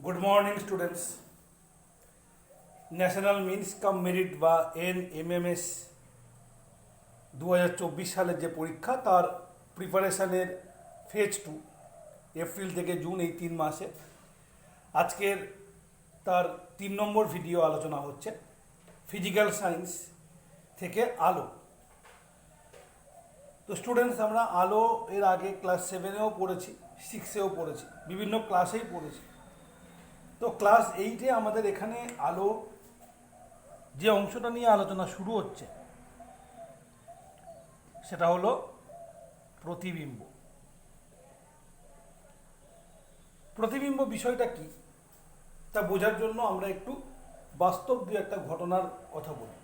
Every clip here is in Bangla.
Good morning students. National means কাম মেরিট বা NMMS 2024 সালের যে পরীক্ষা তার প্রিপারেশানের ফেজ 2 এপ্রিল থেকে জুন এই 3 মাসে আজকের তার 3 নম্বর ভিডিও আলোচনা হচ্ছে ফিজিক্যাল সায়েন্স থেকে আলো। তো স্টুডেন্টস, আমরা আলো এর আগে ক্লাস 7-এও পড়েছি, 6-এও পড়েছি, বিভিন্ন ক্লাসেই পড়েছি। তো ক্লাস 8-এ আমাদের এখানে আলো যে অংশটা নিয়ে আলোচনা শুরু হচ্ছে সেটা হলো প্রতিবিম্ব। প্রতিবিম্ব বিষয়টা কি তা বোঝার জন্য আমরা একটু বাস্তব দু একটা ঘটনার কথা বলি।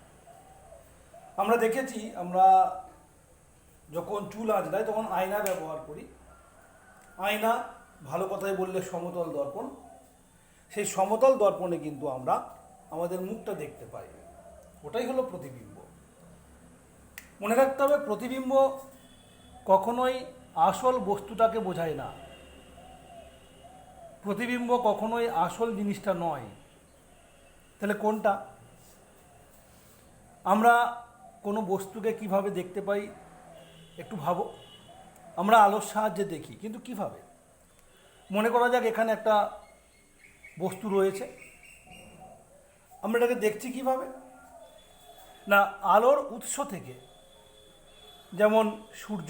আমরা দেখেছি, আমরা যখন চুল আঁচড়াই তখন আয়না ব্যবহার করি। আয়না, ভালো কথায় বললে সমতল দর্পণ। সেই সমতল দর্পণে কিন্তু আমরা আমাদের মুখটা দেখতে পাই, ওটাই হলো প্রতিবিম্ব। মনে রাখতে হবে, প্রতিবিম্ব কখনোই আসল বস্তুটাকে বোঝায় না। প্রতিবিম্ব কখনোই আসল জিনিসটা নয়। তাহলে কোনটা? আমরা কোনো বস্তুকে কিভাবে দেখতে পাই একটু ভাবো। আমরা আলোর সাহায্যে দেখি, কিন্তু কিভাবে? মনে করা যাক এখানে একটা বস্তু রয়েছে, আমরা এটাকে দেখছি কিভাবে? না, আলোর উৎস থেকে। যেমন সূর্য,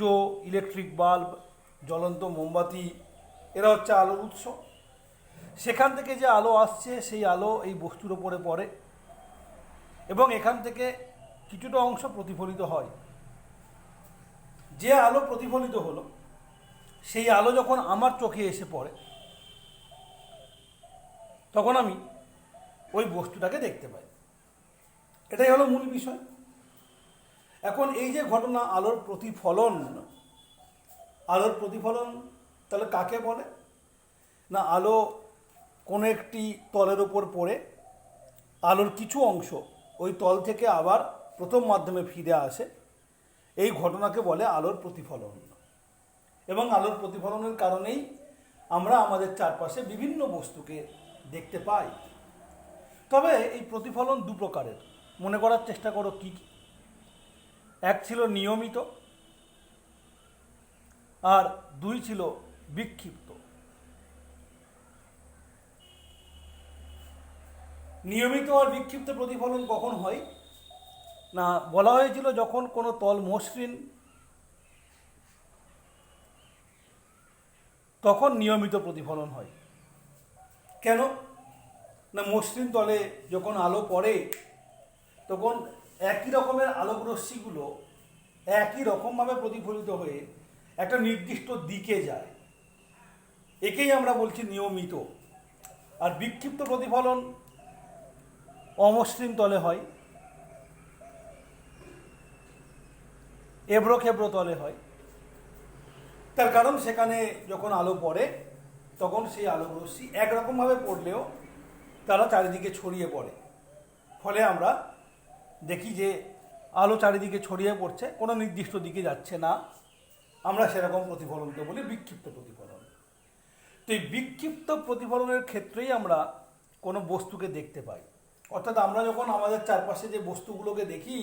ইলেকট্রিক বাল্ব, জ্বলন্ত মোমবাতি, এরা হচ্ছে আলোর উৎস। সেখান থেকে যে আলো আসছে সেই আলো এই বস্তুর ওপরে পড়ে এবং এখান থেকে কিছুটা অংশ প্রতিফলিত হয়। যে আলো প্রতিফলিত হলো সেই আলো যখন আমার চোখে এসে পড়ে তখন আমি ওই বস্তুটাকে দেখতে পাই। এটাই হলো মূল বিষয়। এখন এই যে ঘটনা আলোর প্রতিফলন, আলোর প্রতিফলন তাহলে কাকে বলে? না, আলো কোনো একটি তলের ওপর পড়ে আলোর কিছু অংশ ওই তল থেকে আবার প্রথম মাধ্যমে ফিরে আসে, এই ঘটনাকে বলে আলোর প্রতিফলন। এবং আলোর প্রতিফলনের কারণেই আমরা আমাদের চারপাশে বিভিন্ন বস্তুকে দেখতে পাই। তবে এই প্রতিফলন দু প্রকারের, মনে করার চেষ্টা করো কি কি। এক ছিল নিয়মিত, আর দুই ছিল বিক্ষিপ্ত। নিয়মিত আর বিক্ষিপ্ত প্রতিফলন কখন হয়? না, বলা হয়েছিল যখন কোনো তল মসৃণ তখন নিয়মিত প্রতিফলন হয়। কেন? না, মসৃণ তলে যখন আলো পড়ে তখন একই রকমের আলোক রশ্মিগুলো একই রকমভাবে প্রতিফলিত হয়ে একটা নির্দিষ্ট দিকে যায়, একেই আমরা বলছি নিয়মিত। আর বিক্ষিপ্ত প্রতিফলন অমসৃণ তলে হয়, এবড়ো খেবড়ো তলে হয়। তার কারণ সেখানে যখন আলো পড়ে তখন সেই আলোক রশ্মি একরকমভাবে পড়লেও তারা চারিদিকে ছড়িয়ে পড়ে। ফলে আমরা দেখি যে আলো চারিদিকে ছড়িয়ে পড়ছে, কোনো নির্দিষ্ট দিকে যাচ্ছে না। আমরা সেরকম প্রতিফলনকে বলি বিক্ষিপ্ত প্রতিফলন। তো এই বিক্ষিপ্ত প্রতিফলনের ক্ষেত্রেই আমরা কোনো বস্তুকে দেখতে পাই। অর্থাৎ আমরা যখন আমাদের চারপাশে যে বস্তুগুলোকে দেখি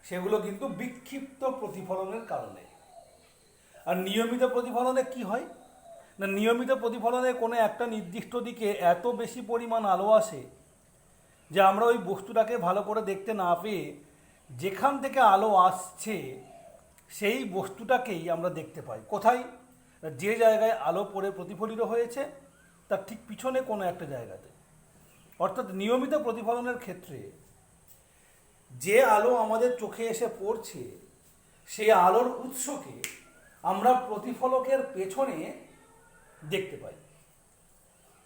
সেগুলো কিন্তু বিক্ষিপ্ত প্রতিফলনের কারণে। আর নিয়মিত প্রতিফলনে কি হয়? না, নিয়মিত প্রতিফলনে কোনো একটা নির্দিষ্ট দিকে এত বেশি পরিমাণ আলো আসে যে আমরা ওই বস্তুটাকে ভালো করে দেখতে না পেয়ে যেখান থেকে আলো আসছে সেই বস্তুটাকেই আমরা দেখতে পাই। কোথায়? যে জায়গায় আলো পড়ে প্রতিফলিত হয়েছে তার ঠিক পিছনে কোনো একটা জায়গাতে। অর্থাৎ নিয়মিত প্রতিফলনের ক্ষেত্রে যে আলো আমাদের চোখে এসে পড়ছে সেই আলোর উৎসকে আমরা প্রতিফলকের পেছনে দেখতে পাই।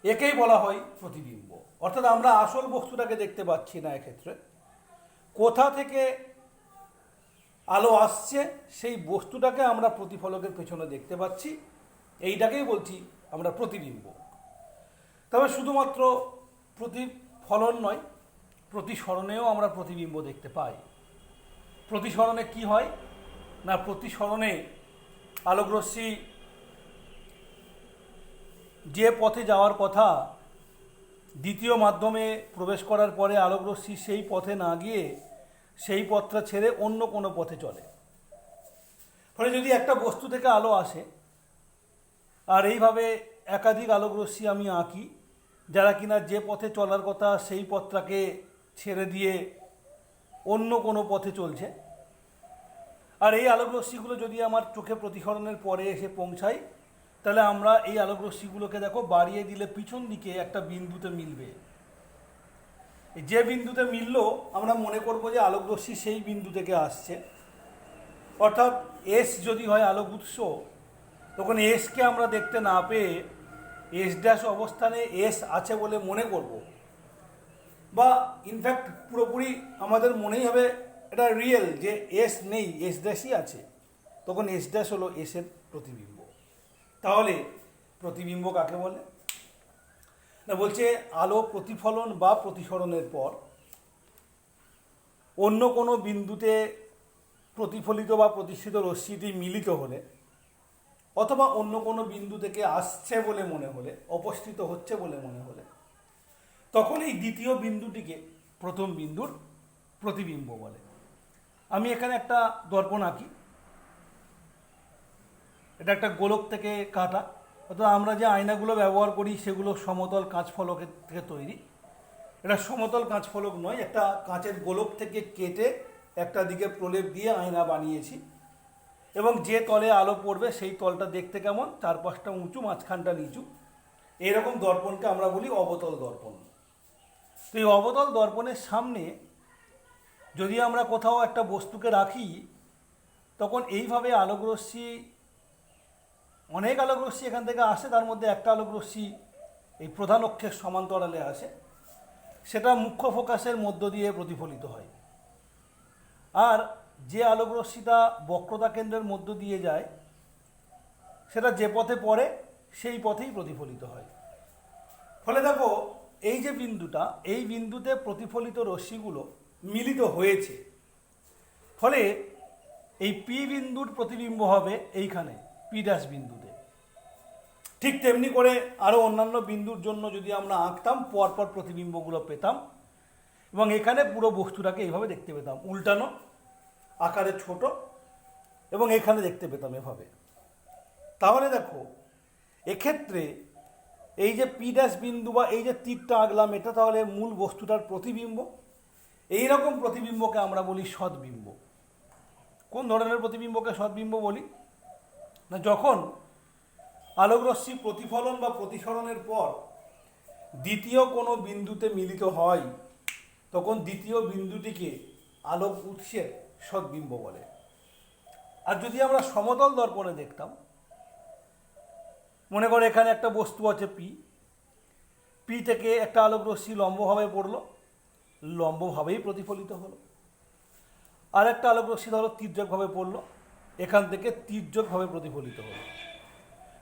একেই বলা হয় প্রতিবিম্ব। অর্থাৎ আমরা আসল বস্তুটাকে দেখতে পাচ্ছি না, এক্ষেত্রে কোথা থেকে আলো আসছে সেই বস্তুটাকে আমরা প্রতিফলকের পেছনে দেখতে পাচ্ছি, এইটাকেই বলছি আমরা প্রতিবিম্ব। তবে শুধুমাত্র প্রতিফলন নয়, প্রতিসরণেও আমরা প্রতিবিম্ব দেখতে পাই। প্রতিসরণে কি হয়? না, প্রতিসরণে আলোকরশ্মি যে পথে যাওয়ার কথা দ্বিতীয় মাধ্যমে প্রবেশ করার পরে আলোকরশ্মি সেই পথে না গিয়ে সেই পথটা ছেড়ে অন্য কোনো পথে চলে। ফলে যদি একটা বস্তু থেকে আলো আসে আর এইভাবে একাধিক আলোকরশ্মি আমি আঁকি, যারা কিনা যে পথে চলার কথা সেই পথটাকে ছেড়ে দিয়ে অন্য কোনো পথে চলছে, আর এই আলোকরশ্মিগুলো যদি আমার চোখে প্রতিফলনের পরে এসে পৌঁছায়, তাহলে আমরা এই আলোকরশ্মিগুলোকে দেখো বাড়িয়ে দিলে পিছন দিকে একটা বিন্দুতে মিলবে। যে বিন্দুতে মিলল আমরা মনে করব যে আলোকরশ্মি সেই বিন্দু থেকে আসছে। অর্থাৎ এস যদি হয় আলোক উৎস, তখন এসকে আমরা দেখতে না পেয়ে এস ড্যাশ অবস্থানে এস আছে বলে মনে করব, বা ইনফ্যাক্ট পুরোপুরি আমাদের মনেই হবে এটা রিয়েল যে এস নেই, এস ড্যাশই আছে। তখন এস ড্যাশ হলো এসের প্রতিবিম্ব। তাহলে প্রতিবিম্ব কাকে বলে? না, বলছে আলো প্রতিফলন বা প্রতিসরণের পর অন্য কোনো বিন্দুতে প্রতিফলিত বা প্রতিষ্ঠিত রশ্মিটি মিলিত হলে, অথবা অন্য কোনো বিন্দু থেকে আসছে বলে মনে হলে, অপসৃত হচ্ছে বলে মনে হলে, তখন এই দ্বিতীয় বিন্দুটিকে প্রথম বিন্দুর প্রতিবিম্ব বলে। আমি এখানে একটা দর্পণ আঁকি, এটা একটা গোলক থেকে কাটা, অর্থাৎ আমরা যে আয়নাগুলো ব্যবহার করি সেগুলো সমতল কাঁচফলকের থেকে তৈরি। এটা সমতল কাঁচফলক নয়, একটা কাঁচের গোলক থেকে কেটে একটা দিকে প্রলেপ দিয়ে আয়না বানিয়েছি, এবং যে তলে আলো পড়বে সেই তলটা দেখতে কেমন, চারপাশটা উঁচু, মাঝখানটা নিচু, এরকম দর্পণকে আমরা বলি অবতল দর্পণ। তো এই অবতল দর্পণের সামনে যদি আমরা কোথাও একটা বস্তুকে রাখি, তখন এইভাবে আলোকরশ্মি, অনেক আলোকরশ্মি এখান থেকে আসে, তার মধ্যে একটা আলোকরশ্মি এই প্রধান অক্ষের সমান্তরালে আসে, সেটা মুখ্য ফোকাসের মধ্য দিয়ে প্রতিফলিত হয়। আর যে আলোকরশ্মিটা বক্রতা কেন্দ্রের মধ্য দিয়ে যায়, সেটা যে পথে পড়ে সেই পথেই প্রতিফলিত হয়। ফলে দেখো এই যে বিন্দুটা, এই বিন্দুতে প্রতিফলিত রশ্মিগুলো মিলিত হয়েছে, ফলে এই পি বিন্দুর প্রতিবিম্ব হবে এইখানে পি ড্যাশ বিন্দুতে। ঠিক তেমনি করে আরও অন্যান্য বিন্দুর জন্য যদি আমরা আঁকতাম, পরপর প্রতিবিম্বগুলো পেতাম, এবং এখানে পুরো বস্তুটাকে এইভাবে দেখতে পেতাম, উল্টানো আকারে ছোট, এবং এখানে দেখতে পেতাম এভাবে। তাহলে দেখো এক্ষেত্রে এই যে পি ড্যাশ বিন্দু বা এই যে তীরটা আঁকলাম, এটা তাহলে মূল বস্তুটার প্রতিবিম্ব। এই রকম প্রতিবিম্বকে আমরা বলি সদ্বিম্ব। কোন ধরনের প্রতিবিম্বকে সদ্বিম্ব বলি? না, যখন আলোকরশ্মি প্রতিফলন বা প্রতিসরণের পর দ্বিতীয় কোনো বিন্দুতে মিলিত হয়, তখন দ্বিতীয় বিন্দুটিকে আলোক উৎসের সদ্বিম্ব বলে। আর যদি আমরা সমতল দর্পণে দেখতাম, মনে করে এখানে একটা বস্তু আছে পি, পি থেকে একটা আলোকরশ্মি লম্বভাবে পড়লো, লম্বভাবেই প্রতিফলিত হলো। আর একটা আলোকরশ্মি ধরো তির্যকভাবে পড়লো, এখান থেকে তির্যকভাবে প্রতিফলিত হলো।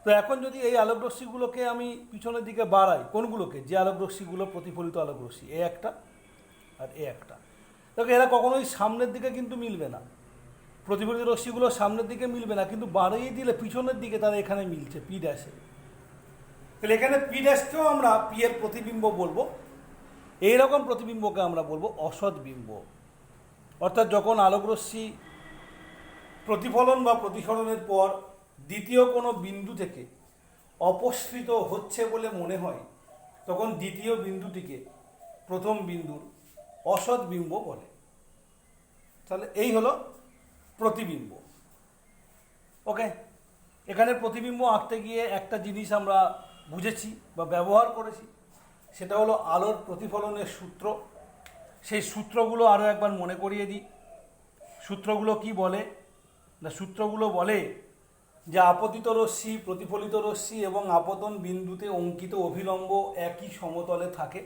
তো এখন যদি এই আলোকরশ্মিগুলোকে আমি পিছনের দিকে বাড়াই, কোনগুলোকে? যে আলোকরশ্মিগুলো প্রতিফলিত আলোকরশ্মি, এ একটা আর এ একটা, দেখো এরা কখনোই সামনের দিকে কিন্তু মিলবে না, প্রতিফলিত রশ্মিগুলো সামনের দিকে মিলবে না, কিন্তু বাড়িয়ে দিলে পিছনের দিকে তারা এখানে মিলছে পি ড্যাশে। তাহলে এখানে পি ড্যাশকেও আমরা পি এর প্রতিবিম্ব বলবো। এইরকম প্রতিবিম্বকে আমরা বলবো অসদ্বিম্ব। অর্থাৎ যখন আলোকরশ্মি প্রতিফলন বা প্রতিসরণের পর দ্বিতীয় কোনো বিন্দু থেকে অপসৃত হচ্ছে বলে মনে হয়, তখন দ্বিতীয় বিন্দুটিকে প্রথম বিন্দুর অসদ্বিম্ব বলে। তাহলে এই হলো প্রতিবিম্ব। ওকে, এখানে প্রতিবিম্ব আঁকতে গিয়ে একটা জিনিস আমরা বুঝেছি বা ব্যবহার করেছি, সেটা হলো আলোর প্রতিফলনের সূত্র। সেই সূত্রগুলো আরও একবার মনে করিয়ে দিই। সূত্রগুলো কি বলে? না, সূত্রগুলো বলে যে আপতিত রশ্মি, প্রতিফলিত রশ্মি এবং আপতন বিন্দুতে অঙ্কিত অভিলম্ব একই সমতলে থাকে।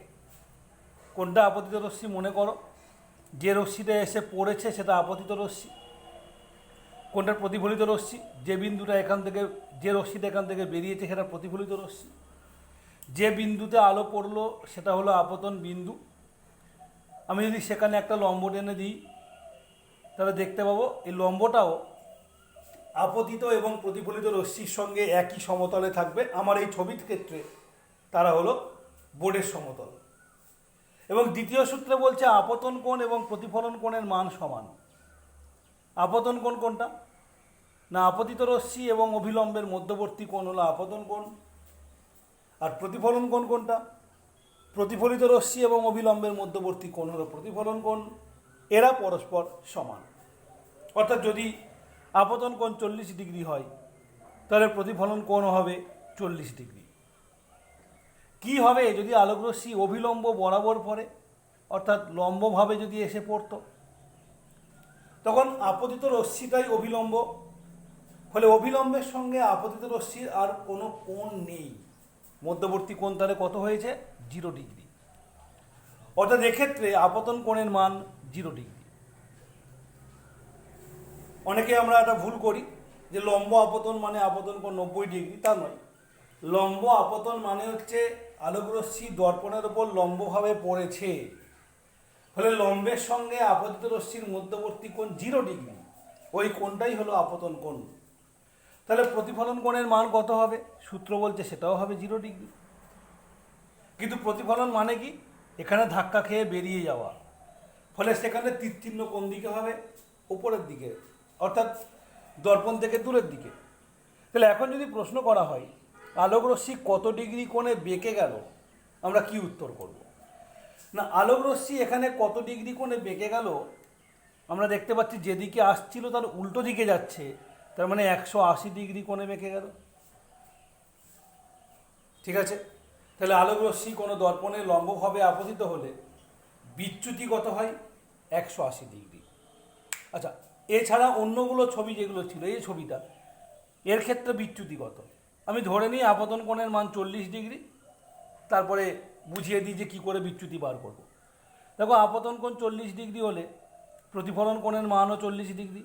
কোনটা আপতিত রশ্মি? মনে করো যে রশ্মিটা এসে পড়েছে সেটা আপতিত রশ্মি। কোনটা প্রতিফলিত রশ্মি? যে বিন্দুটা এখান থেকে, যে রশ্মিটা এখান থেকে বেরিয়েছে সেটা প্রতিফলিত রশ্মি। যে বিন্দুতে আলো পড়লো সেটা হলো আপতন বিন্দু। আমি যদি সেখানে একটা লম্ব টেনে দিই, তাহলে দেখতে পাবো এই লম্বটাও আপতিত এবং প্রতিফলিত রশ্মির সঙ্গে একই সমতলে থাকবে। আমার এই ছবির ক্ষেত্রে তারা হলো বোর্ডের সমতল। এবং দ্বিতীয় সূত্রে বলছে আপতন কোণ এবং প্রতিফলন কোণের মান সমান। আপতন কোণ কোনটা? না, আপতিত রশ্মি এবং অভিলম্বের মধ্যবর্তী কোণ হলো আপতন কোণ। আর প্রতিফলন কোণ কোনটা? প্রতিফলিত রশ্মি এবং অবিলম্বের মধ্যবর্তী কোণ হলো প্রতিফলন কোণ। এরা পরস্পর সমান। অর্থাৎ যদি আপতন কোণ 40 ডিগ্রি হয় তাহলে প্রতিফলন কোণ হবে 40 ডিগ্রি। কি হবে যদি আলোকরশ্মি অভিলম্ব বরাবর পড়ে, অর্থাৎ লম্বভাবে যদি এসে পড়তো? তখন আপতিত রশ্মিটাই অভিলম্ব ফলে অভিলম্বের সঙ্গে আপতিত রশ্মির আর কোনো কোণ নেই। মধ্যবর্তী কোণ তাহলে কত হয়েছে? 0 ডিগ্রি। অর্থাৎ এক্ষেত্রে আপতন কোণের মান 0 ডিগ্রি। অনেকে আমরা একটা ভুল করি যে লম্ব আপতন মানে আপতন কোণ 90 ডিগ্রি। তা নয়, লম্ব আপতন মানে হচ্ছে আলোকরশ্মি দর্পণের ওপর লম্বভাবে পড়েছে, ফলে লম্বের সঙ্গে আপতিত রশ্মির মধ্যবর্তী কোণ 0 ডিগ্রি। ওই কোণটাই হলো আপতন কোণ। তাহলে প্রতিফলন কোণের মান কত হবে? সূত্র বলছে সেটাও হবে 0 ডিগ্রি। কিন্তু প্রতিফলন মানে কি? এখানে ধাক্কা খেয়ে বেরিয়ে যাওয়া, ফলে সেখানে তীর চিহ্ন কোন দিকে হবে? উপরের দিকে, অর্থাৎ দর্পণ থেকে দূরের দিকে। তাহলে এখন যদি প্রশ্ন করা হয় আলোকরশ্মি কত ডিগ্রি কোণে বেঁকে গেল, আমরা কি উত্তর করব? না, আলোকরশ্মি এখানে কত ডিগ্রি কোণে বেঁকে গেল আমরা দেখতে পাচ্ছি যেদিকে আসছিল তার উল্টো দিকে যাচ্ছে, তার মানে 180 ডিগ্রি কোণে বেঁকে গেল। ঠিক আছে, তাহলে আলোকরশ্মি কোনো দর্পণে লম্বভাবে আপতিত হলে বিচ্যুতি কত হয়? 180 ডিগ্রি। আচ্ছা, এছাড়া অন্যগুলো ছবি যেগুলো ছিল, এই ছবিটা, এর ক্ষেত্রে বিচ্যুতি কত? আমি ধরে নিই আপতন কোণের মান 40 ডিগ্রি, তারপরে বুঝিয়ে দিই যে কী করে বিচ্যুতি বার করব। দেখো, আপতন কোণ 40 ডিগ্রি হলে প্রতিফলন কোণের মানও 40 ডিগ্রি।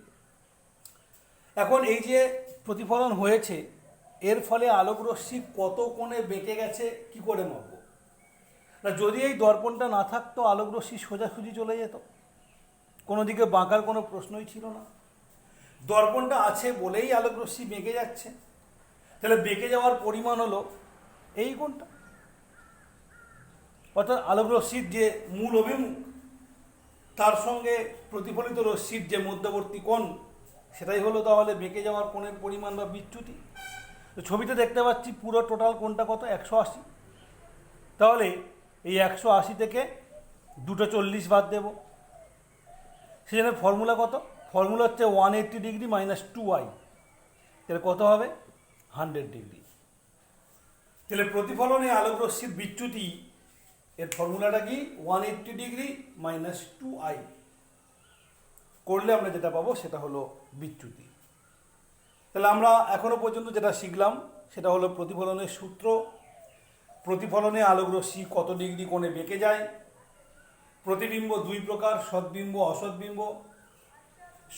এখন এই যে প্রতিফলন হয়েছে, এর ফলে আলোকরশ্মি কত কোণে বেঁকে গেছে কি করে মাপব? না, যদি এই দর্পণটা না থাকতো আলোকরশ্মি সোজাসুজি চলে যেত, কোনো দিকে বাঁকার কোনো প্রশ্নই ছিল না। দর্পণটা আছে বলেই আলোকরশ্মি বেঁকে যাচ্ছে। তাহলে বেঁকে যাওয়ার পরিমাণ হলো এই কোণটা, অর্থাৎ আলোকরশ্মির যে মূল অভিমুখ তার সঙ্গে প্রতিফলিত রশ্মির যে মধ্যবর্তী কোণ, সেটাই হলো তাহলে বেঁকে যাওয়ার কোণের পরিমাণ বা বিচ্যুতি। তো ছবিতে দেখতে পাচ্ছি পুরো টোটাল কোণটা কত? 180। তাহলে এই 180 থেকে দুটো 40 বাদ দেব। সেজন্য ফর্মুলা কত? ফর্মুলা হচ্ছে 180 ডিগ্রি মাইনাস 2i। তাহলে কত হবে? 100 ডিগ্রি। তাহলে প্রতিফলনে আলোকরশ্মির বিচ্যুতি এর ফর্মুলাটা কি? 180 ডিগ্রি মাইনাস 2i করলে আমরা যেটা পাবো সেটা হলো বিচ্যুতি। তাহলে আমরা এখনো পর্যন্ত যেটা শিখলাম সেটা হলো প্রতিফলনের সূত্র, প্রতিফলনে আলোকরশ্মি কত ডিগ্রি কোণে বেঁকে যায়, প্রতিবিম্ব দুই প্রকার, সদ্বিম্ব অসদ্বিম্ব।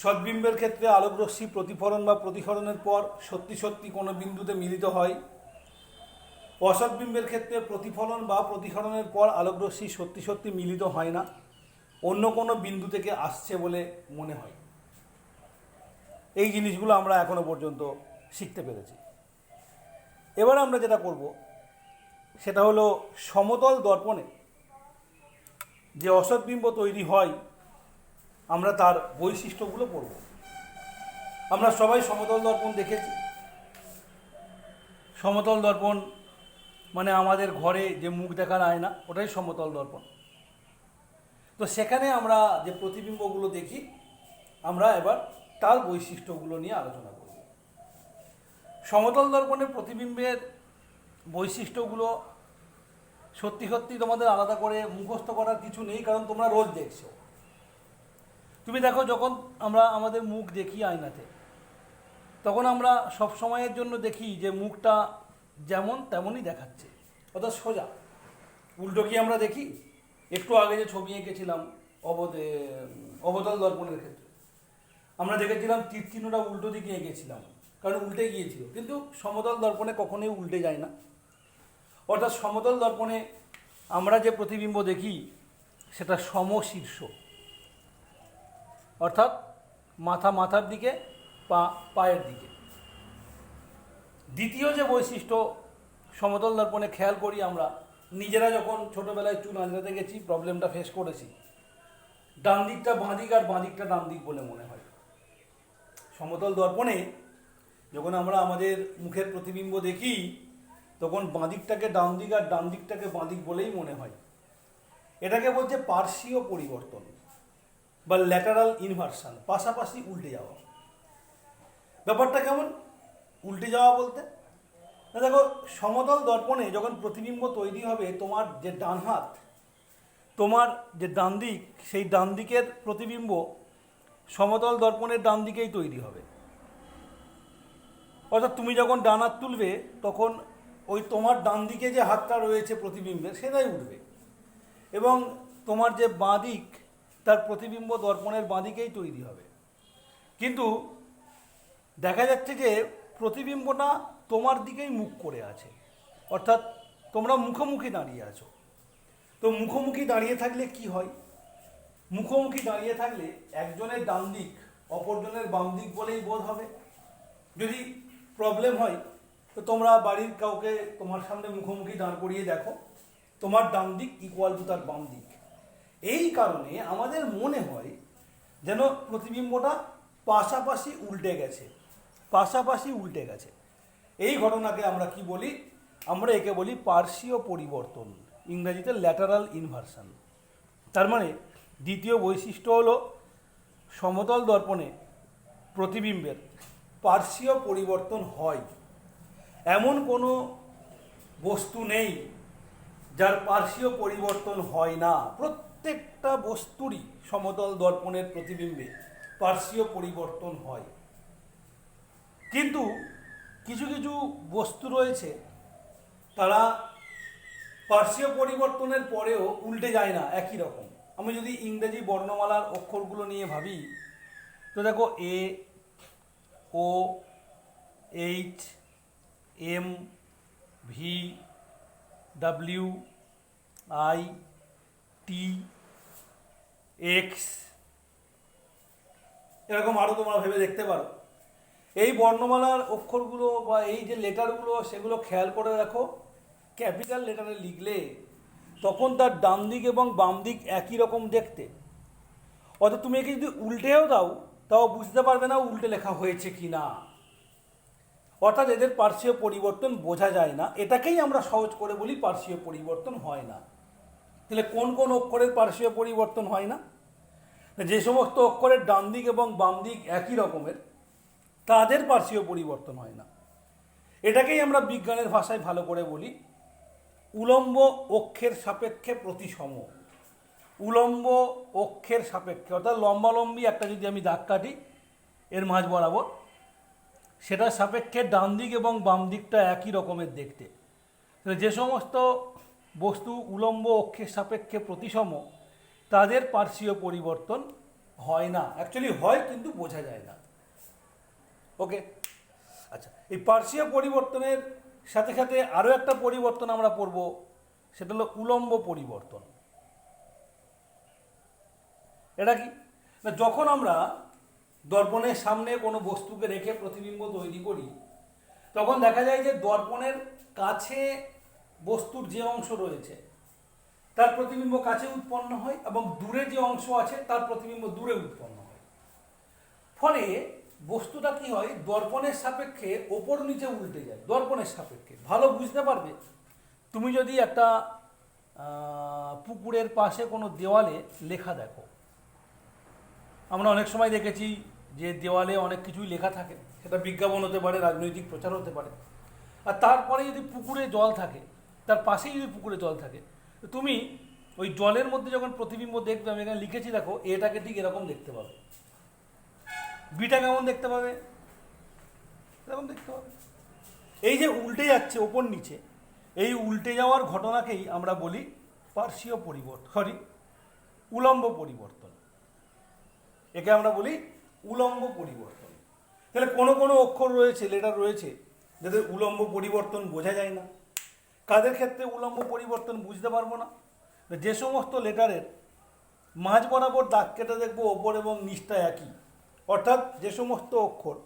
সদ্বিম্বের ক্ষেত্রে আলোকরশ্মি প্রতিফলন বা প্রতিফলনের পর সত্যি সত্যি কোনো বিন্দুতে মিলিত হয়। অসদ্বিম্বের ক্ষেত্রে প্রতিফলন বা প্রতিফলনের পর আলোকরশ্মি সত্যি সত্যি মিলিত হয় না, অন্য কোনো বিন্দু থেকে আসছে বলে মনে হয়। এই জিনিসগুলো আমরা এখনো পর্যন্ত শিখতে পেরেছি। এবার আমরা যেটা করব সেটা হলো সমতল দর্পণে যে অসদ্বিম্ব তৈরি হয় আমরা তার বৈশিষ্ট্যগুলো পড়ব। আমরা সবাই সমতল দর্পণ দেখেছি। সমতল দর্পণ মানে আমাদের ঘরে যে মুখ দেখার আয়না, ওটাই সমতল দর্পণ। তো সেখানে আমরা যে প্রতিবিম্বগুলো দেখি, আমরা এবার তার বৈশিষ্ট্যগুলো নিয়ে আলোচনা করব। সমতল দর্পণের প্রতিবিম্বের বৈশিষ্ট্যগুলো সত্যি সত্যি তোমাদের আলাদা করে মুখস্থ করার কিছু নেই, কারণ তোমরা রোজ দেখছো। তুমি দেখো, যখন আমরা আমাদের মুখ দেখি আয়নাতে, তখন আমরা সব সময়ের জন্য দেখি যে মুখটা যেমন তেমনই দেখাচ্ছে, অর্থাৎ সোজা। উল্টো কি আমরা দেখি? একটু আগে যে ছবি এঁকেছিলাম অবতল দর্পণের ক্ষেত্রে আমরা দেখেছিলাম তীর চিহ্নটা উল্টো দিকে এঁকেছিলাম, কারণ উল্টে গিয়েছিল। কিন্তু সমতল দর্পণে কখনোই উল্টে যায় না। অর্থাৎ সমতল দর্পণে আমরা যে প্রতিবিম্ব দেখি সেটা সমশীর্ষ, অর্থাৎ মাথার দিকে, পা পায়ের দিকে। দ্বিতীয় যে বৈশিষ্ট্য সমতল দর্পণে খেয়াল করি আমরা, নিজেরা যখন ছোটোবেলায় চুল আঁচড়াতে গেছি প্রবলেমটা ফেস করেছি, ডান দিকটা বাঁ দিক আর বাঁ দিকটা ডান দিক বলে মনে হয়। সমতল দর্পণে যখন আমরা আমাদের মুখের প্রতিবিম্ব দেখি তখন বাঁ দিকটাকে ডান দিক আর ডান দিকটাকে বাঁ দিক বলেই মনে হয়। এটাকে বলছে পার্শ্বীয় পরিবর্তন বা ল্যাটারাল ইনভার্সান, পাশাপাশি উল্টে যাওয়া। ব্যাপারটা কেমন উল্টে যাওয়া বলতে? না দেখো, সমতল দর্পণে যখন প্রতিবিম্ব তৈরি হবে, তোমার যে ডান হাত, তোমার যে ডান দিক, সেই ডান দিকের প্রতিবিম্ব সমতল দর্পণের ডান দিকেই তৈরি হবে। অর্থাৎ তুমি যখন ডান হাত তুলবে তখন ওই তোমার ডান দিকে যে হাতটা রয়েছে প্রতিবিম্বের সেটাই উঠবে, এবং তোমার যে বাঁ দিক তার প্রতিবিম্ব দর্পণের বাঁ দিকেই তৈরি হবে। কিন্তু দেখা যাচ্ছে যে প্রতিবিম্বটা তোমার দিকেই মুখ করে আছে, অর্থাৎ তোমরা মুখোমুখি দাঁড়িয়ে আছো। তো মুখোমুখি দাঁড়িয়ে থাকলে কি হয়? মুখোমুখি দাঁড়িয়ে থাকলে একজনের ডান দিক অপরজনের বাম দিক বলেই বোধ হবে। যদি প্রবলেম হয় তো তোমরা বাড়ির কাউকে তোমার সামনে মুখোমুখি দাঁড় করিয়ে দেখো, তোমার ডান দিক ইকুয়াল টু তার বাম দিক। এই কারণে আমাদের মনে হয় যেন প্রতিবিম্বটা পাশাপাশি উল্টে গেছে, পাশাপাশি উল্টে গেছে। এই ঘটনাকে আমরা কি বলি? আমরা একে বলি পার্শ্বীয় পরিবর্তন, ইংরেজিতে ল্যাটারাল ইনভার্সান। তার মানে দ্বিতীয় বৈশিষ্ট্য হলো সমতল দর্পণে প্রতিবিম্বের পার্শ্বীয় পরিবর্তন হয়। এমন কোনো বস্তু নেই যার পার্শ্বীয় পরিবর্তন হয় না। প্রত্যেকটা বস্তুরই সমতল দর্পণের প্রতিবিম্বে পার্শ্বীয় পরিবর্তন হয়। কিন্তু কিছু কিছু বস্তু রয়েছে তারা পার্শ্বীয় পরিবর্তনের পরেও উল্টে যায় না একই রকম। আমি যদি ইংরেজি বর্ণমালার অক্ষরগুলো নিয়ে ভাবি তো দেখো, A, O, H, M, V, W, I, T, X, এরকম আরও তোমরা ভেবে দেখতে পারো। এই বর্ণমালার অক্ষরগুলো বা এই যে লেটারগুলো সেগুলো খেয়াল করে দেখো, ক্যাপিটাল লেটারে লিখলে তখন তার ডান দিক এবং বাম দিক একই রকম দেখতে। অর্থাৎ তুমি একে যদি উল্টেও দাও তাও বুঝতে পারবে না উল্টে লেখা হয়েছে কি না। অর্থাৎ এদের পার্শ্বীয় পরিবর্তন বোঝা যায় না। এটাকেই আমরা সহজ করে বলি পার্শ্বীয় পরিবর্তন হয় না। তাহলে কোন কোন অক্ষরের পার্শ্বীয় পরিবর্তন হয় না? যে সমস্ত অক্ষরের ডান দিক এবং বাম দিক একই রকমের তাদের পার্শ্বীয় পরিবর্তন হয় না। এটাকেই আমরা বিজ্ঞানের ভাষায় ভালো করে বলি উলম্ব অক্ষের সাপেক্ষে প্রতিসম। উলম্ব অক্ষের সাপেক্ষে, অর্থাৎ লম্বালম্বি একটা যদি আমি দাগ কাটি এর মাঝ বরাবর, সেটার সাপেক্ষে ডান দিক এবং বাম দিকটা একই রকমের দেখতে। যে সমস্ত বস্তু উলম্ব অক্ষের সাপেক্ষে প্রতিসম তাদের পার্শ্বীয় পরিবর্তন হয় না। অ্যাকচুয়ালি হয় কিন্তু বোঝা যায় না। ওকে, আচ্ছা, এই পার্শ্বীয় পরিবর্তনের সাথে সাথে আরও একটা পরিবর্তন আমরা পড়ব, সেটা হলো উলম্ব পরিবর্তন। এটা কি না, যখন আমরা দর্পণের সামনে কোনো বস্তুকে রেখে প্রতিবিম্ব তৈরি করি তখন দেখা যায় যে দর্পণের কাছে বস্তুর যে অংশ রয়েছে তার প্রতিবিম্ব কাছে উৎপন্ন হয় এবং দূরে যে অংশ আছে তার প্রতিবিম্ব দূরে উৎপন্ন হয়। ফলে বস্তুটা কি হয়, দর্পণের সাপেক্ষে ওপর নিচে উল্টে যায়। দর্পণের সাপেক্ষে ভালো বুঝতে পারবে তুমি যদি একটা পুকুরের পাশে কোনো দেওয়ালে লেখা দেখো। আমরা অনেক সময় দেখেছি যে দেওয়ালে অনেক কিছুই লেখা থাকে, সেটা বিজ্ঞাপন হতে পারে, রাজনৈতিক প্রচার হতে পারে। আর তারপরে যদি পুকুরে জল থাকে, তার পাশেই যদি পুকুরে জল থাকে, তো তুমি ওই জলের মধ্যে যখন প্রতিবিম্ব দেখবে, আমি এখানে লিখেছি দেখো, এটাকে ঠিক এরকম দেখতে পাবে। বিটা কেমন দেখতে পাবে? এরকম দেখতে পাবে। এই যে উল্টে যাচ্ছে ওপর নিচে, এই উল্টে যাওয়ার ঘটনাকেই আমরা বলি পার্শ্বীয় পরিবর্তন, উলম্ব পরিবর্তন। একে আমরা বলি উলম্ব পরিবর্তন। তাহলে কোনো কোনো অক্ষর রয়েছে, লেটার রয়েছে যাদের উলম্ব পরিবর্তন বোঝা যায় না। কাদের ক্ষেত্রে উলম্ব পরিবর্তন বুঝতে পারবো না? যে সমস্ত লেটারের মাঝ বরাবর দাগ কেটে দেখবো ওপর এবং নিচটা একই, অর্থাৎ যে সমস্ত অক্ষর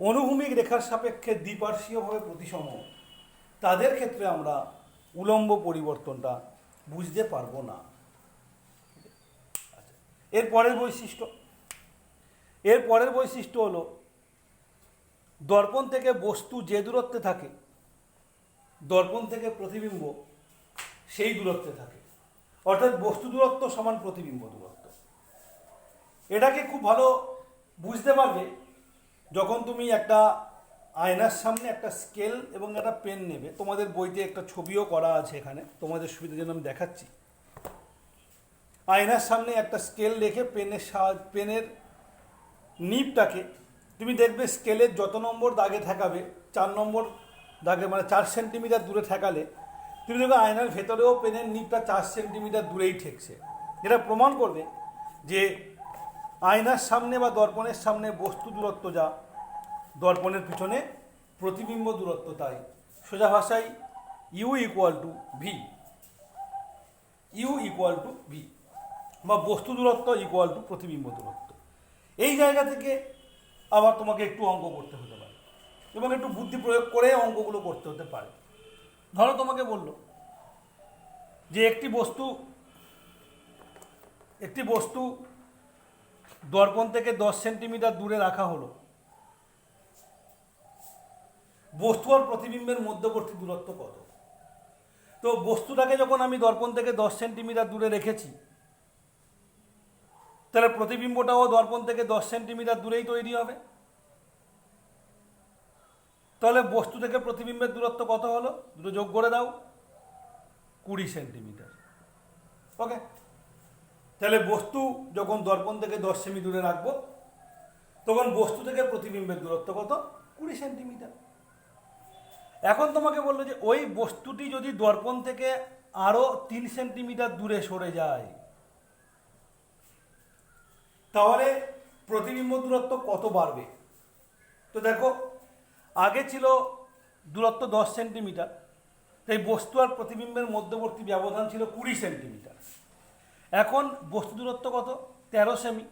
অনুভূমিক রেখার সাপেক্ষে দ্বিপার্শ্বীয়ভাবে প্রতিসম, তাদের ক্ষেত্রে আমরা উলম্ব পরিবর্তনটা বুঝতে পারবো না। এর পরের বৈশিষ্ট্য হলো দর্পণ থেকে বস্তু যে দূরত্বে থাকে, দর্পণ থেকে প্রতিবিম্ব সেই দূরত্বে থাকে। অর্থাৎ বস্তু দূরত্ব সমান প্রতিবিম্ব দূরত্ব। এটাকে খুব ভালো বুঝতে পারবে যখন তুমি একটা আয়নার সামনে একটা স্কেল এবং একটা পেন নেবে। তোমাদের বইতে একটা ছবিও করা আছে, এখানে তোমাদের সুবিধার জন্য আমি দেখাচ্ছি। আয়নার সামনে একটা স্কেল রেখে পেনের নিবটাকে তুমি দেখবে স্কেলের যত নম্বর দাগে ঠেকাবে, 4 নম্বর দাগে মানে 4 সেন্টিমিটার দূরে ঠেকালে তুমি দেখবে আয়নার ভেতরেও পেনের নিবটা 4 সেন্টিমিটার দূরেই ঠেকছে। এটা প্রমাণ করবে যে আয়নার সামনে বা দর্পণের সামনে বস্তু দূরত্ব যা, দর্পণের পিছনে প্রতিবিম্ব দূরত্ব তাই। সোজা ভাষায় ইউ ইকুয়াল টু ভি বা বস্তু দূরত্ব ইকুয়াল টু প্রতিবিম্ব দূরত্ব। এই জায়গা থেকে আবার তোমাকে একটু অঙ্ক করতে হতে পারে এবং একটু বুদ্ধি প্রয়োগ করে অঙ্কগুলো করতে হতে পারে। ধরো তোমাকে বললো যে একটি বস্তু দর্পণ থেকে 10 সেন্টিমিটার দূরে রাখা হলো। বস্তু আর প্রতিবিম্বের মধ্যবর্তী দূরত্ব কত? তো বস্তুটাকে যখন আমি দর্পণ থেকে 10 সেন্টিমিটার দূরে রেখেছি, তাহলে প্রতিবিম্বটাও দর্পণ থেকে 10 সেন্টিমিটার দূরেই তৈরি হবে। তাহলে বস্তু থেকে প্রতিবিম্বের দূরত্ব কত হলো? দুটো যোগ করে দাও, 20 সেন্টিমিটার। ওকে, তাহলে বস্তু যখন দর্পণ থেকে 10 সেমি দূরে রাখবো, তখন বস্তু থেকে প্রতিবিম্বের দূরত্ব কত? 20 সেন্টিমিটার। এখন তোমাকে বললো যে ওই বস্তুটি যদি দর্পণ থেকে আরো 3 সেন্টিমিটার দূরে সরে যায়, তাহলে প্রতিবিম্ব দূরত্ব কত বাড়বে? তো দেখো, আগে ছিল দূরত্ব 10 সেন্টিমিটার, তাই বস্তু আর প্রতিবিম্বের মধ্যবর্তী ব্যবধান ছিল 20 সেন্টিমিটার। এখন বস্তু দূরত্ব কত? 13 সেমি।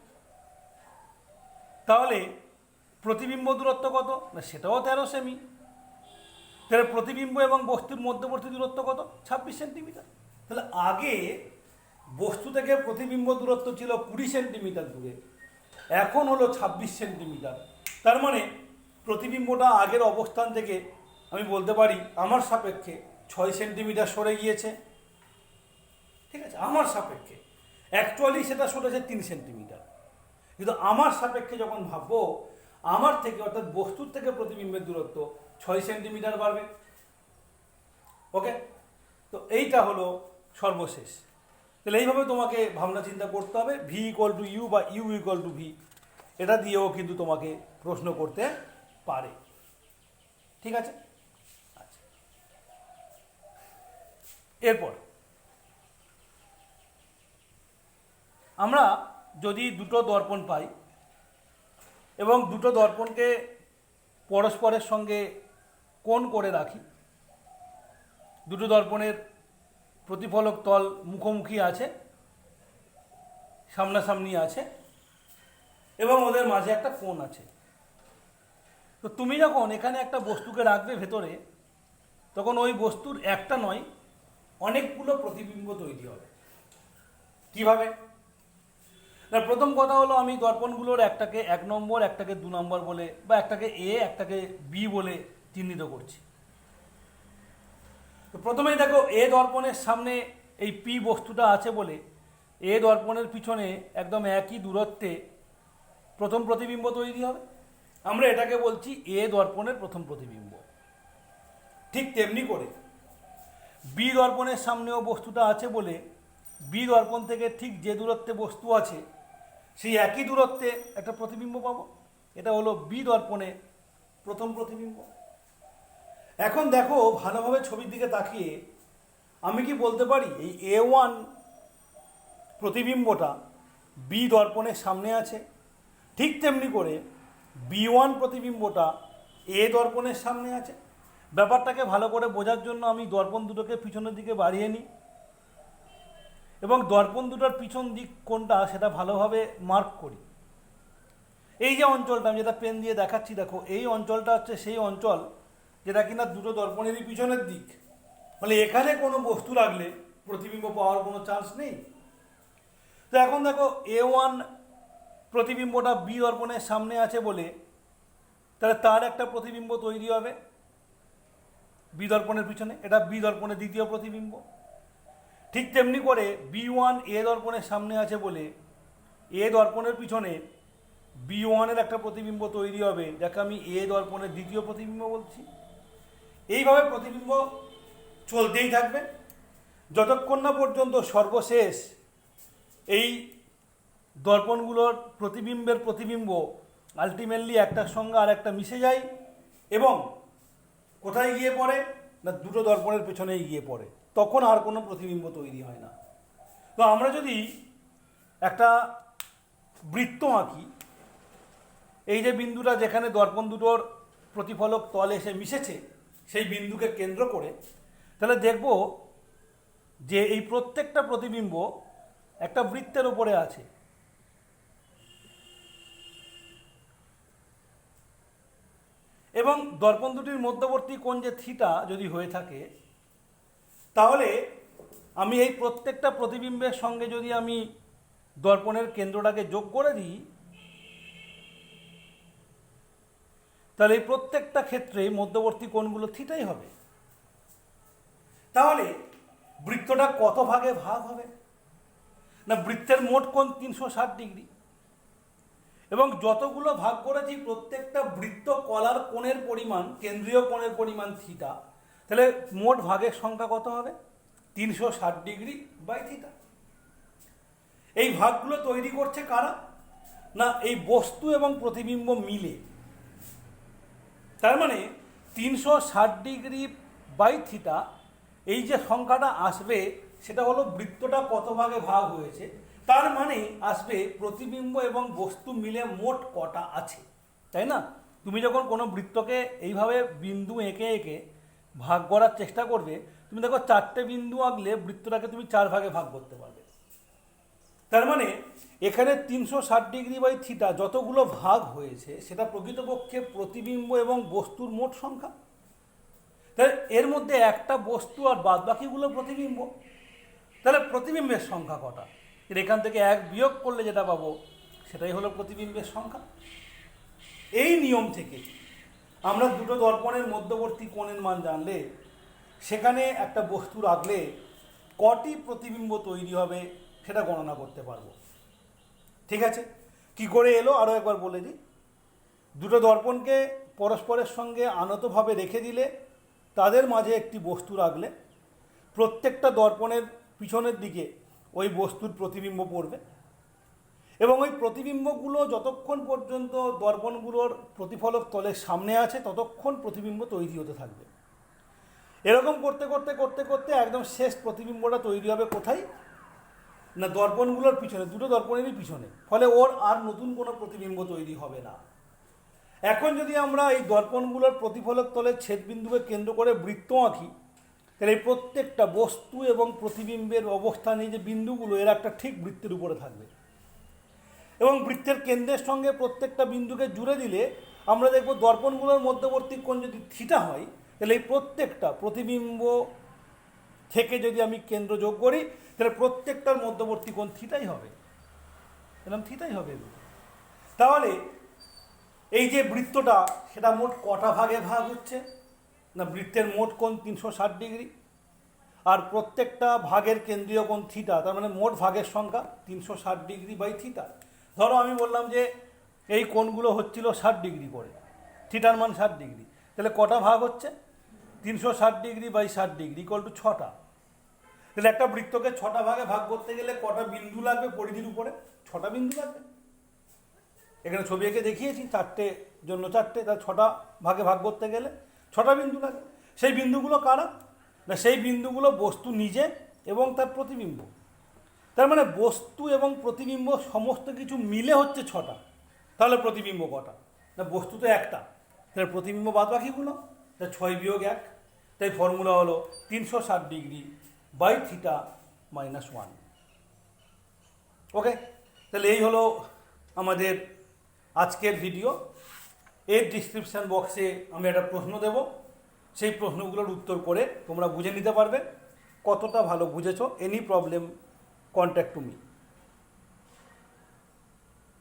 তাহলে প্রতিবিম্ব দূরত্ব কত? না সেটাও 13 সেমি। তাহলে প্রতিবিম্ব এবং বস্তুর মধ্যবর্তী দূরত্ব কত? 26 সেন্টিমিটার। তাহলে আগে বস্তু থেকে প্রতিবিম্ব দূরত্ব ছিল 20 সেন্টিমিটার দূরে, এখন হলো 26 সেন্টিমিটার। তার মানে প্রতিবিম্বটা আগের অবস্থান থেকে আমি বলতে পারি আমার সাপেক্ষে 6 সেন্টিমিটার সরে গিয়েছে। ঠিক আছে, আমার সাপেক্ষে। অ্যাকচুয়ালি সেটা সরেছে 3 সেন্টিমিটার, কিন্তু আমার সাপেক্ষে যখন ভাববো, আমার থেকে অর্থাৎ বস্তুর থেকে প্রতিবিম্বের দূরত্ব 6 সেন্টিমিটার বাড়বে। ওকে, তো এইটা হলো সর্বশেষ। তাহলে এইভাবে তোমাকে ভাবনা চিন্তা করতে হবে। ভি ইকুয়াল টু ইউ বা ইউ ইকুয়াল টু ভি, এটা দিয়েও কিন্তু তোমাকে প্রশ্ন করতে পারে। ঠিক আছে, আচ্ছা। এরপর আমরা যদি দুটো দর্পণ পাই এবং দুটো দর্পণকে পরস্পরের সঙ্গে কোণ করে রাখি, দুটো দর্পণের প্রতিফলক তল মুখোমুখি আছে, সামনাসামনি আছে এবং ওদের মাঝে একটা কোণ আছে। তো তুমি যখন এখানে একটা বস্তুকে রাখবে ভেতরে, তখন ওই বস্তুর একটা নয় অনেকগুলো প্রতিবিম্ব তৈরি হবে। কিভাবে? না, প্রথম কথা হলো আমি দর্পণগুলোর একটাকে 1 নম্বর, একটাকে 2 নম্বর বলে, বা একটাকে এ একটাকে বি বলে চিহ্নিত করছি। তো প্রথমেই দেখো, এ দর্পণের সামনে এই পি বস্তুটা আছে বলে এ দর্পণের পিছনে একদম একই দূরত্বে প্রথম প্রতিবিম্ব তৈরি হবে। আমরা এটাকে বলছি এ দর্পণের প্রথম প্রতিবিম্ব। ঠিক তেমনি করে বি দর্পণের সামনেও বস্তুটা আছে বলে বি দর্পণ থেকে ঠিক যে দূরত্বে বস্তু আছে সেই একই দূরত্বে একটা প্রতিবিম্ব পাবো। এটা হলো বি দর্পণে প্রথম প্রতিবিম্ব। এখন দেখো ভালোভাবে ছবির দিকে তাকিয়ে, আমি কি বলতে পারি এই A1 প্রতিবিম্বটা বি দর্পণের সামনে আছে, ঠিক তেমনি করে B1 প্রতিবিম্বটা এ দর্পণের সামনে আছে? ব্যাপারটাকে ভালো করে বোঝার জন্য আমি দর্পণ দুটোকে পিছনের দিকে বাড়িয়ে নিই এবং দর্পণ দুটোর পিছন দিক কোনটা সেটা ভালোভাবে মার্ক করি। এই যে অঞ্চলটা আমি যেটা পেন দিয়ে দেখাচ্ছি, দেখো এই অঞ্চলটা হচ্ছে সেই অঞ্চল যেটা কিনা দুটো দর্পণেরই পিছনের দিক ফলে এখানে কোনো বস্তু রাখলে প্রতিবিম্ব পাওয়ার কোনো চান্স নেই। তো এখন দেখো A1 প্রতিবিম্বটা বি দর্পণের সামনে আছে বলে তাহলে তার একটা প্রতিবিম্ব তৈরি হবে বি দর্পণের পিছনে, এটা বি দর্পণের দ্বিতীয় প্রতিবিম্ব। ঠিক তেমনি করে B1 এ দর্পণের সামনে আছে বলে এ দর্পণের পিছনে B1-এর একটা প্রতিবিম্ব তৈরি হবে, যাকে আমি এ দর্পণের দ্বিতীয় প্রতিবিম্ব বলছি। এইভাবে প্রতিবিম্ব চলতেই থাকবে যতক্ষণ না পর্যন্ত সর্বশেষ এই দর্পণগুলোর প্রতিবিম্বের প্রতিবিম্ব আলটিমেটলি একটার সঙ্গে আর একটা মিশে যায় এবং কোথায় গিয়ে পড়ে না দুটো দর্পণের পেছনেই গিয়ে পড়ে, তখন আর কোনো প্রতিবিম্ব তৈরি হয় না। তো আমরা যদি একটা বৃত্ত আঁকি, এই যে বিন্দুটা যেখানে দর্পণ দুটোর প্রতিফলক তল এসে মিশেছে সেই বিন্দুকে কেন্দ্র করে, তাহলে দেখব যে এই প্রত্যেকটা প্রতিবিম্ব একটা বৃত্তের উপরে আছে। এবং দর্পণ দুটির মধ্যবর্তী কোণ যে থিটা যদি হয়ে থাকে, তাহলে আমি এই প্রত্যেকটা প্রতিবিম্বের সঙ্গে যদি আমি দর্পণের কেন্দ্রটাকে যোগ করে দিই, তাহলে এই প্রত্যেকটা ক্ষেত্রে মধ্যবর্তী কোণগুলো থিটাই হবে। তাহলে বৃত্তটা কত ভাগে ভাগ হবে না বৃত্তের মোট কোণ 360 ডিগ্রি এবং যতগুলো ভাগ করেছি প্রত্যেকটা বৃত্ত কলার কোণের পরিমাণ, কেন্দ্রীয় কোণের পরিমাণ থিটা, তাহলে মোট ভাগের সংখ্যা কত হবে 360 ডিগ্রি বাই থিটা। এই ভাগগুলো তৈরি করছে কারা না এই বস্তু এবং প্রতিবিম্ব মিলে। তার মানে 360 ডিগ্রি বাই থিটা এই যে সংখ্যাটা আসবে সেটা হলো বৃত্তটা কত ভাগে ভাগ হয়েছে, তার মানে আসবে প্রতিবিম্ব এবং বস্তু মিলে মোট কটা আছে, তাই না? তুমি যখন কোনো বৃত্তকে এইভাবে বিন্দু এঁকে এঁকে ভাগ করার চেষ্টা করবে, তুমি দেখো 4টে বিন্দু আঁকলে বৃত্তটাকে তুমি 4 ভাগে ভাগ করতে পারবে। তার মানে এখানে 360 ডিগ্রি বাই থিটা যতগুলো ভাগ হয়েছে সেটা প্রকৃতপক্ষে প্রতিবিম্ব এবং বস্তুর মোট সংখ্যা। তাহলে এর মধ্যে একটা বস্তু আর বাদ বাকিগুলো প্রতিবিম্ব, তাহলে প্রতিবিম্বের সংখ্যা কটা? এর এখান থেকে 1 বিয়োগ করলে যেটা পাবো সেটাই হলো প্রতিবিম্বের সংখ্যা। এই নিয়ম থেকে আমরা দুটো দর্পণের মধ্যবর্তী কোণের মান জানলে সেখানে একটা বস্তু রাখলে কটি প্রতিবিম্ব তৈরি হবে সেটা গণনা করতে পারবো। ঠিক আছে, কি করে এলো আরও একবার বলে দিই। দুটো দর্পণকে পরস্পরের সঙ্গে আনতভাবে রেখে দিলে, তাদের মাঝে একটি বস্তু রাখলে প্রত্যেকটা দর্পণের পিছনের দিকে ওই বস্তুর প্রতিবিম্ব পড়বে এবং ওই প্রতিবিম্বগুলো যতক্ষণ পর্যন্ত দর্পণগুলোর প্রতিফলক তলের সামনে আছে ততক্ষণ প্রতিবিম্ব তৈরি হতে থাকবে। এরকম করতে করতে করতে করতে একদম শেষ প্রতিবিম্বটা তৈরি হবে কোথায় না দর্পণগুলোর পিছনে, দুটো দর্পণেরই পিছনে। ফলে ওর আর নতুন কোনো প্রতিবিম্ব তৈরি হবে না। এখন যদি আমরা এই দর্পণগুলোর প্রতিফলক তলের ছেদবিন্দুকে কেন্দ্র করে বৃত্ত আঁকি, তাহলে এই প্রত্যেকটা বস্তু এবং প্রতিবিম্বের অবস্থান, এই যে বিন্দুগুলো, এরা একটা ঠিক বৃত্তের উপরে থাকবে এবং বৃত্তের কেন্দ্রের সঙ্গে প্রত্যেকটা বিন্দুকে জুড়ে দিলে আমরা দেখব দর্পণগুলোর মধ্যবর্তী কোণ যদি থিটা হয়, তাহলে এই প্রত্যেকটা প্রতিবিম্ব থেকে যদি আমি কেন্দ্র যোগ করি তাহলে প্রত্যেকটার মধ্যবর্তী কোণ থিটাই হবে, এরকম থিটাই হবে। তাহলে এই যে বৃত্তটা সেটা মোট কটা ভাগে ভাগ হচ্ছে না বৃত্তের মোট কোণ 360 ডিগ্রি আর প্রত্যেকটা ভাগের কেন্দ্রীয় কোণ থিটা, তার মানে মোট ভাগের সংখ্যা 360 ডিগ্রি বাই থিটা। ধরো আমি বললাম যে এই কোণগুলো হচ্ছিল 60 ডিগ্রি করে, থিটার মান 60 ডিগ্রি, তাহলে কটা ভাগ হচ্ছে 360 degree by 60 degree equal to 6টা। তাহলে একটা বৃত্তকে 6টা ভাগে ভাগ করতে গেলে কটা বিন্দু লাগবে পরিধির উপরে? 6টা বিন্দু লাগবে। এখানে ছবি এঁকে দেখিয়েছি 4টে জন্য 4টে, তার 6টা ভাগে ভাগ করতে গেলে 6টা বিন্দু লাগে। সেই বিন্দুগুলো কারা না সেই বিন্দুগুলো বস্তু নিজে এবং তার প্রতিবিম্ব। তার মানে বস্তু এবং প্রতিবিম্ব সমস্ত কিছু মিলে হচ্ছে 6টা। তাহলে প্রতিবিম্ব কটা না বস্তু তো একটা, তাহলে প্রতিবিম্ব বাদ বাকিগুলো, তাই 6 বিয়োগ 1। তাই ফর্মুলা হলো 360 ডিগ্রি বাই থিটা মাইনাস 1। ওকে, তাহলে এই হলো আমাদের আজকের ভিডিও। এর ডিসক্রিপশান বক্সে আমি একটা প্রশ্ন দেব, সেই প্রশ্নগুলোর উত্তর করে তোমরা বুঝে নিতে পারবে কতটা ভালো বুঝেছো। Any problem, contact to me.